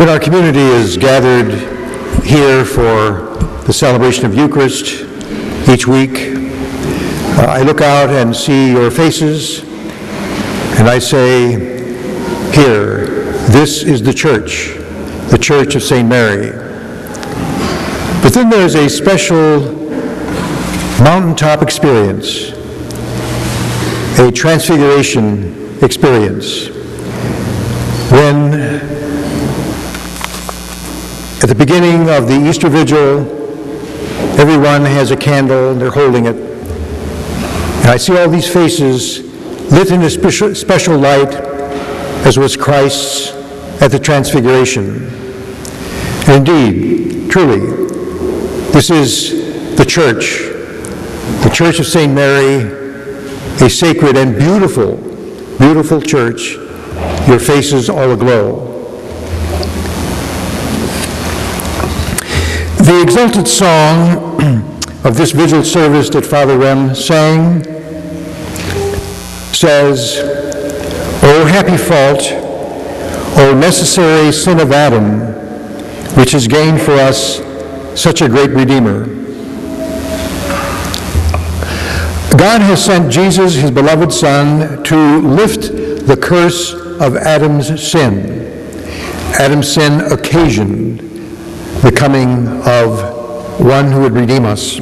When our community is gathered here for the celebration of Eucharist each week, I look out and see your faces, and I say, here, this is the Church of St. Mary. But then there's a special mountaintop experience, a transfiguration experience, when at the beginning of the Easter Vigil, everyone has a candle and they're holding it. And I see all these faces lit in a special light, as was Christ's at the Transfiguration. And indeed, truly, this is the Church of St. Mary, a sacred and beautiful, beautiful church, your faces all aglow. The exalted song of this vigil service that Father Rem sang says, "O happy fault, O necessary sin of Adam, which has gained for us such a great Redeemer. God has sent Jesus, his beloved Son, to lift the curse of Adam's sin. Adam's sin occasioned the coming of one who would redeem us."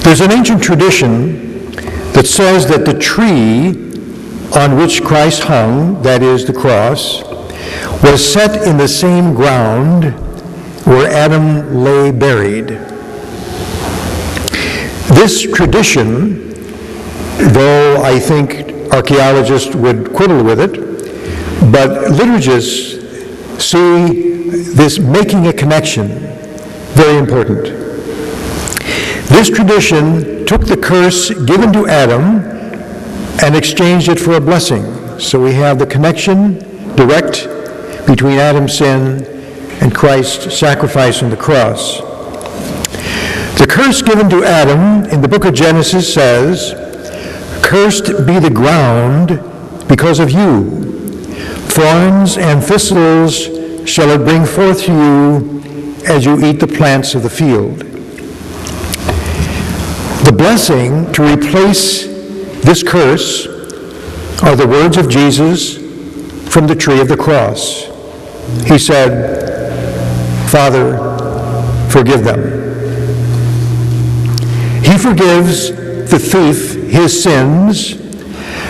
There's an ancient tradition that says that the tree on which Christ hung, that is the cross, was set in the same ground where Adam lay buried. This tradition, though I think archaeologists would quibble with it, but liturgists see this making a connection very important. This tradition took the curse given to Adam and exchanged it for a blessing. So we have the connection direct between Adam's sin and Christ's sacrifice on the cross. The curse given to Adam in the book of Genesis says, "Cursed be the ground because of you. Thorns and thistles shall it bring forth to you as you eat the plants of the field." The blessing to replace this curse are the words of Jesus from the tree of the cross. He said, "Father, forgive them." He forgives the thief his sins,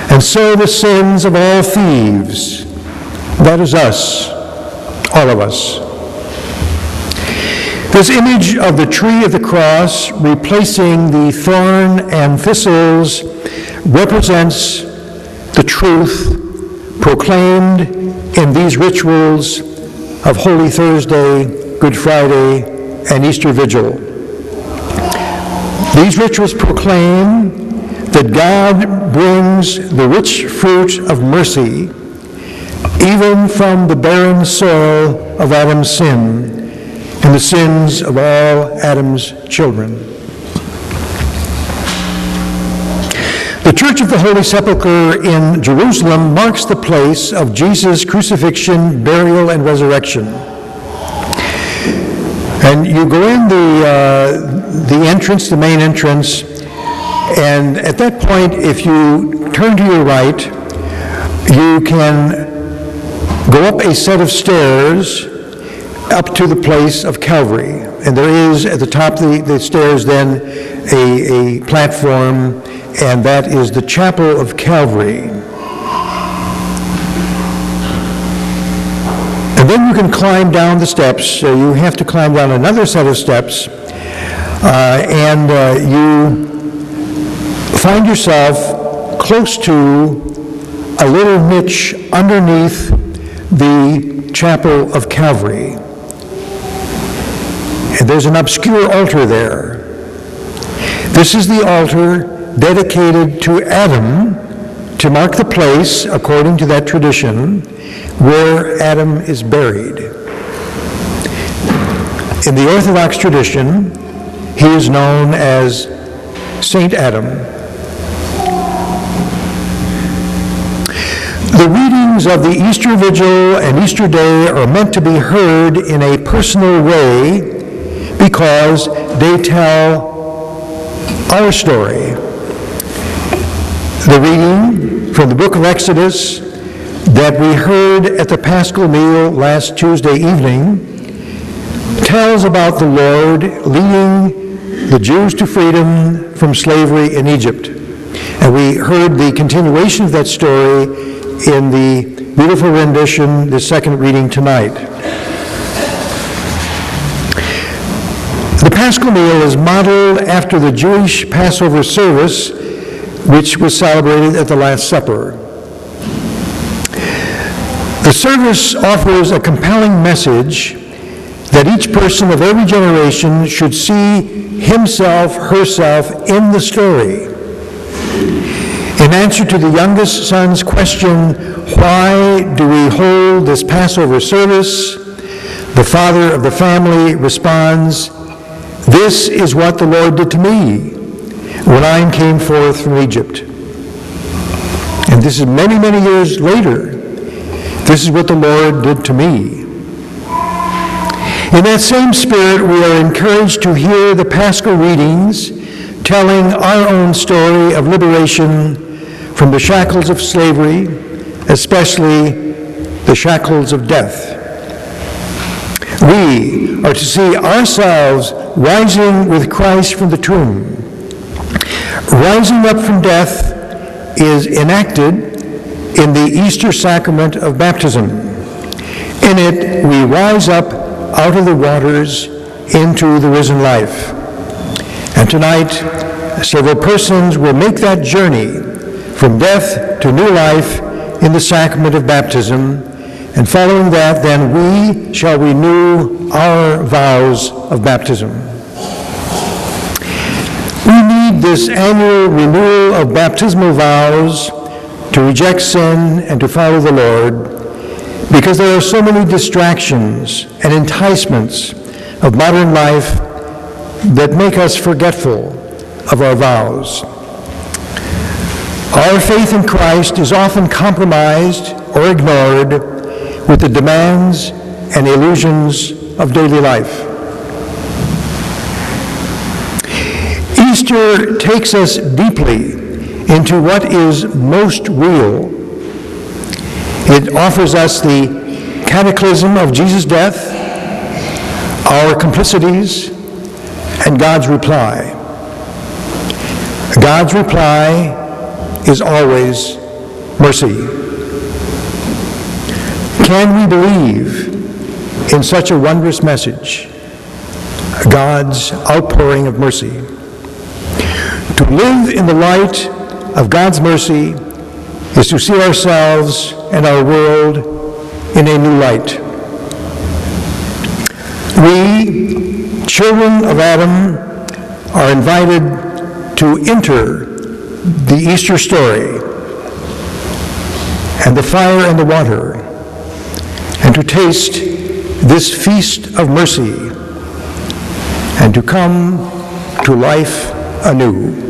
and so the sins of all thieves. That is us, all of us. This image of the tree of the cross replacing the thorn and thistles represents the truth proclaimed in these rituals of Holy Thursday, Good Friday, and Easter Vigil. These rituals proclaim that God brings the rich fruit of mercy even from the barren soil of Adam's sin and the sins of all Adam's children. The Church of the Holy Sepulchre in Jerusalem marks the place of Jesus' crucifixion, burial, and resurrection. And you go in the entrance, the main entrance, and at that point, if you turn to your right, you can go up a set of stairs up to the place of Calvary. And there is at the top of the stairs then a platform, and that is the Chapel of Calvary. And then you can climb down the steps. So you have to climb down another set of steps, and you find yourself close to a little niche underneath the Chapel of Calvary. And there's an obscure altar there. This is the altar dedicated to Adam to mark the place, according to that tradition, where Adam is buried. In the Orthodox tradition, he is known as Saint Adam. The readings of the Easter Vigil and Easter Day are meant to be heard in a personal way because they tell our story. The reading from the book of Exodus that we heard at the Paschal meal last Tuesday evening tells about the Lord leading the Jews to freedom from slavery in Egypt. And we heard the continuation of that story in the beautiful rendition, the second reading tonight. The Paschal meal is modeled after the Jewish Passover service, which was celebrated at the Last Supper. The service offers a compelling message that each person of every generation should see himself, herself in the story. In answer to the youngest son's question, why do we hold this Passover service? The father of the family responds, this is what the Lord did to me when I came forth from Egypt. And this is many, many years later. This is what the Lord did to me. In that same spirit, we are encouraged to hear the Paschal readings telling our own story of liberation from the shackles of slavery, especially the shackles of death. We are to see ourselves rising with Christ from the tomb. Rising up from death is enacted in the Easter sacrament of baptism. In it, we rise up out of the waters into the risen life. And tonight, several persons will make that journey from death to new life in the sacrament of baptism. And following that, then we shall renew our vows of baptism. We need this annual renewal of baptismal vows to reject sin and to follow the Lord, because there are so many distractions and enticements of modern life that make us forgetful of our vows. Our faith in Christ is often compromised or ignored with the demands and illusions of daily life. Easter takes us deeply into what is most real. It offers us the cataclysm of Jesus' death, our complicities, and God's reply. God's reply is always mercy. Can we believe in such a wondrous message? God's outpouring of mercy. To live in the light of God's mercy is to see ourselves and our world in a new light. We, children of Adam, are invited to enter the Easter story and the fire and the water, and to taste this feast of mercy, and to come to life anew.